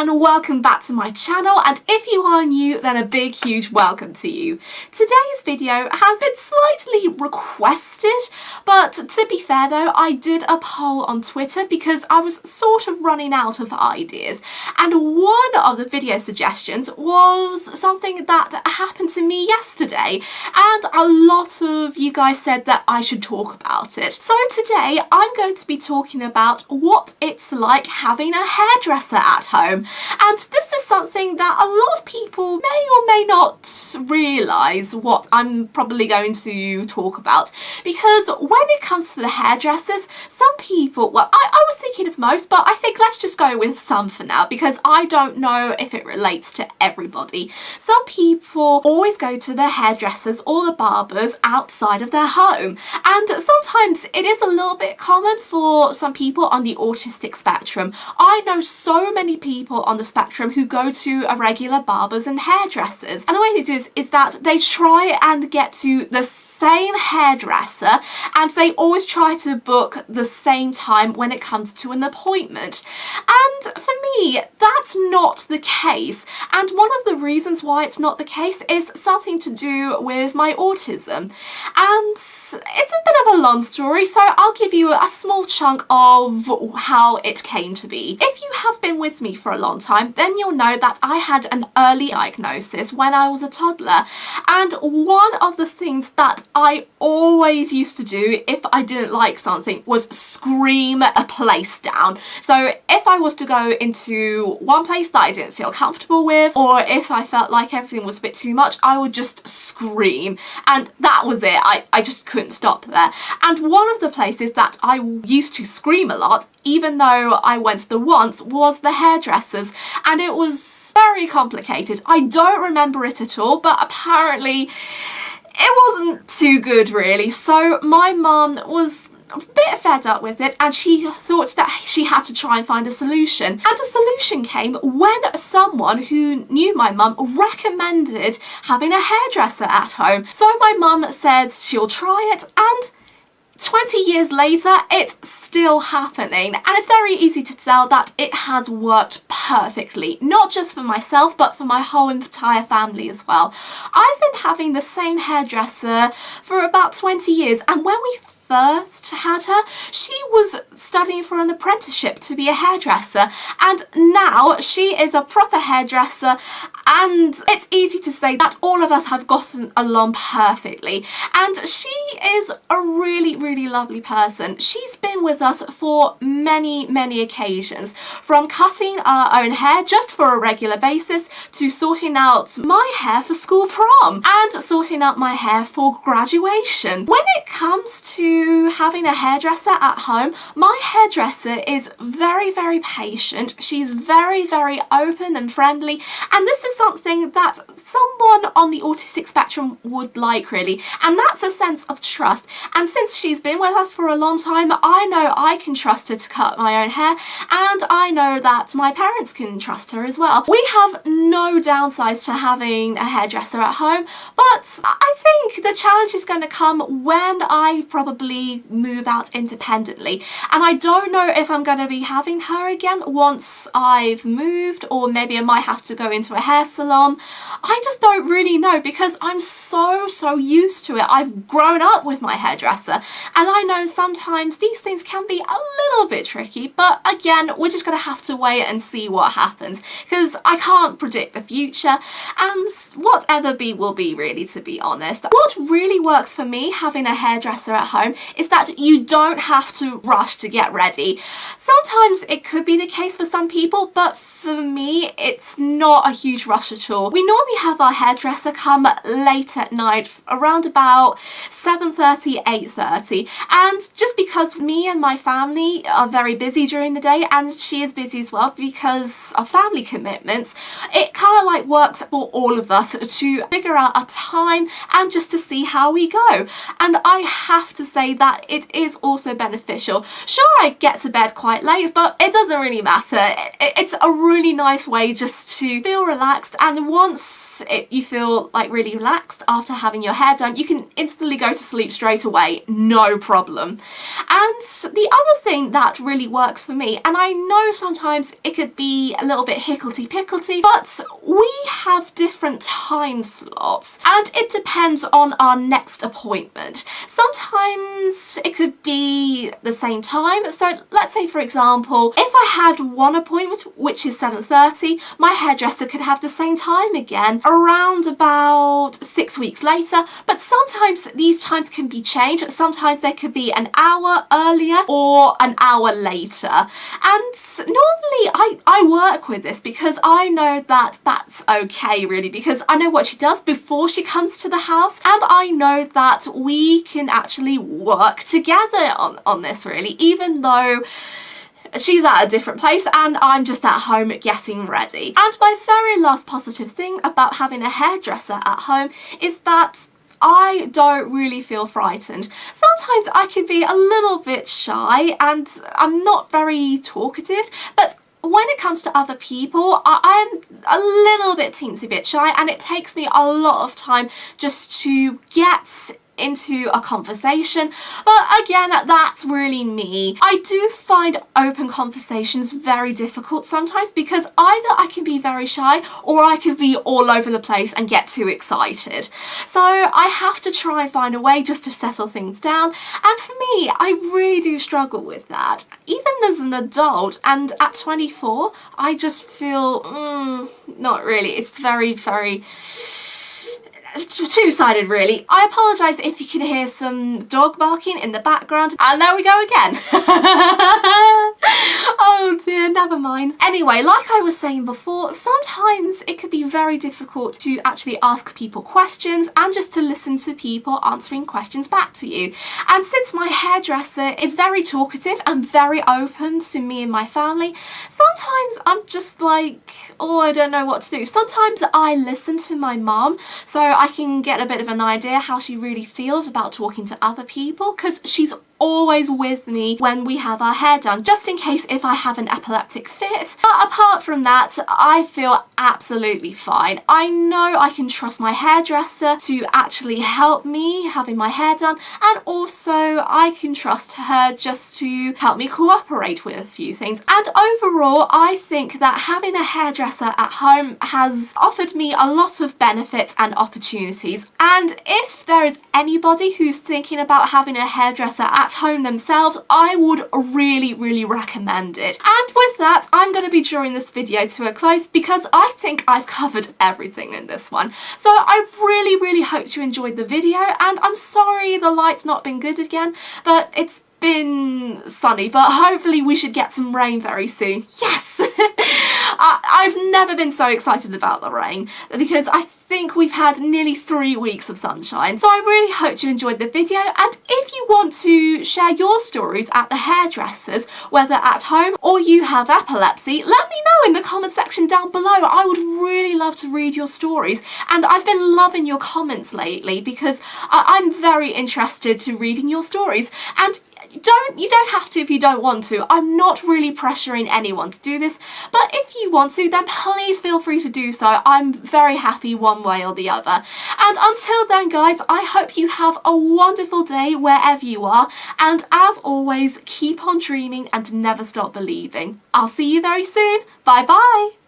and welcome back to my channel, and if you are new then a big huge welcome to you. Today's video has been slightly requested, but to be fair though, I did a poll on Twitter because I was sort of running out of ideas, and one of the video suggestions was something that happened to me yesterday, and a lot of you guys said that I should talk about it. So today I'm going to be talking about what it's like having a hairdresser at home, and this is something that a lot of people may or may not realise what I'm probably going to talk about, because when it comes to the hairdressers, some people, well, I was thinking of most, but I think let's just go with some for now because I don't know if it relates to everybody. Some people always go to their hairdressers or the barbers outside of their home, and sometimes it is a little bit common for some people on the autistic spectrum. I know so many people on the spectrum who go to a regular barbers and hairdressers, and the way they do is that they try and get to the same hairdresser, and they always try to book the same time when it comes to an appointment. And for me, that's not the case, and one of the reasons why it's not the case is something to do with my autism, and it's a bit of a long story, so I'll give you a small chunk of how it came to be. If you have been with me for a long time, then you'll know that I had an early diagnosis when I was a toddler, and one of the things that I always used to do if I didn't like something was scream a place down. So if I was to go into one place that I didn't feel comfortable with, or if I felt like everything was a bit too much, I would just scream, and that was it. I just couldn't stop there. And one of the places that I used to scream a lot, even though I went there once, was the hairdressers, and it was very complicated. I don't remember it at all, but apparently it wasn't too good really. So my mum was a bit fed up with it, and she thought that she had to try and find a solution. And a solution came when someone who knew my mum recommended having a hairdresser at home. So my mum said she'll try it, and 20 years later, it's still happening, and it's very easy to tell that it has worked perfectly, not just for myself, but for my whole entire family as well. I've been having the same hairdresser for about 20 years, and when we first had her, she was studying for an apprenticeship to be a hairdresser, and now she is a proper hairdresser, and it's easy to say that all of us have gotten along perfectly, and she is a really lovely person. She's been with us for many occasions, from cutting our own hair just for a regular basis to sorting out my hair for school prom and sorting out my hair for graduation. When it comes to having a hairdresser at home, my hairdresser is very patient. She's very open and friendly, and this is something that someone on the autistic spectrum would like really, and that's a sense of trust. And since she's been with us for a long time, I know I can trust her to cut my own hair, and I know that my parents can trust her as well. We have no downsides to having a hairdresser at home, but I think the challenge is going to come when I probably move out independently, and I don't know if I'm going to be having her again once I've moved, or maybe I might have to go into a hair salon. I just don't really know, because I'm so used to it. I've grown up with my hairdresser, and I know sometimes these things can be a little bit tricky, but again, we're just going to have to wait and see what happens, because I can't predict the future, and whatever be will be really, to be honest. What really works for me having a hairdresser at home is that you don't have to rush to get ready. Sometimes it could be the case for some people, but for me it's not a huge rush at all. We normally have our hairdresser come late at night, around about 7:30, 8:30, and just because me and my family are very busy during the day, and she is busy as well because of family commitments, it kind of like works for all of us to figure out a time and just to see how we go. And I have to say say that it is also beneficial. Sure, I get to bed quite late, but it doesn't really matter. It's a really nice way just to feel relaxed, and once you feel like really relaxed after having your hair done, you can instantly go to sleep straight away, no problem. And the other thing that really works for me, and I know sometimes it could be a little bit hicklety-picklety, but we have different time slots and it depends on our next appointment. Sometimes it could be the same time. So let's say, for example, if I had one appointment which is 7:30, my hairdresser could have the same time again around about 6 weeks later. But sometimes these times can be changed. Sometimes they could be an hour earlier or an hour later. And normally I work with this because I know that that's okay, really, because I know what she does before she comes to the house, and I know that we can actually work together on this, really, even though she's at a different place and I'm just at home getting ready. And my very last positive thing about having a hairdresser at home is that I don't really feel frightened. Sometimes I can be a little bit shy and I'm not very talkative, but when it comes to other people, I'm a little bit teensy bit shy, and it takes me a lot of time just to get into a conversation. But again, that's really me. I do find open conversations very difficult sometimes because either I can be very shy or I could be all over the place and get too excited. So I have to try and find a way just to settle things down, and for me, I really do struggle with that. Even as an adult, and at 24, I just feel, not really. It's very, very two-sided, really. I apologise if you can hear some dog barking in the background, and there we go again. Oh dear, never mind. Anyway, like I was saying before, sometimes it could be very difficult to actually ask people questions and just to listen to people answering questions back to you. And since my hairdresser is very talkative and very open to me and my family, sometimes I'm just like, oh, I don't know what to do. Sometimes I listen to my mum so I can get a bit of an idea how she really feels about talking to other people, because she's always with me when we have our hair done, just in case if I have an epileptic fit. But apart from that, I feel absolutely fine. I know I can trust my hairdresser to actually help me having my hair done, and also I can trust her just to help me cooperate with a few things. And overall, I think that having a hairdresser at home has offered me a lot of benefits and opportunities. And if there is anybody who's thinking about having a hairdresser at home themselves, I would really, really recommend it. And with that, I'm going to be drawing this video to a close because I think I've covered everything in this one. So I really, really hope you enjoyed the video, and I'm sorry the light's not been good again, but it's been sunny, but hopefully we should get some rain very soon. Yes! I've never been so excited about the rain because I think we've had nearly 3 weeks of sunshine. So I really hope you enjoyed the video, and if you want to share your stories at the hairdressers, whether at home or you have epilepsy, let me know in the comment section down below. I would really love to read your stories, and I've been loving your comments lately because I'm very interested to reading your stories. And you don't have to if you don't want to. I'm not really pressuring anyone to do this, but if you want to, then please feel free to do so. I'm very happy one way or the other. And until then, guys, I hope you have a wonderful day wherever you are, and as always, keep on dreaming and never stop believing. I'll see you very soon. Bye bye.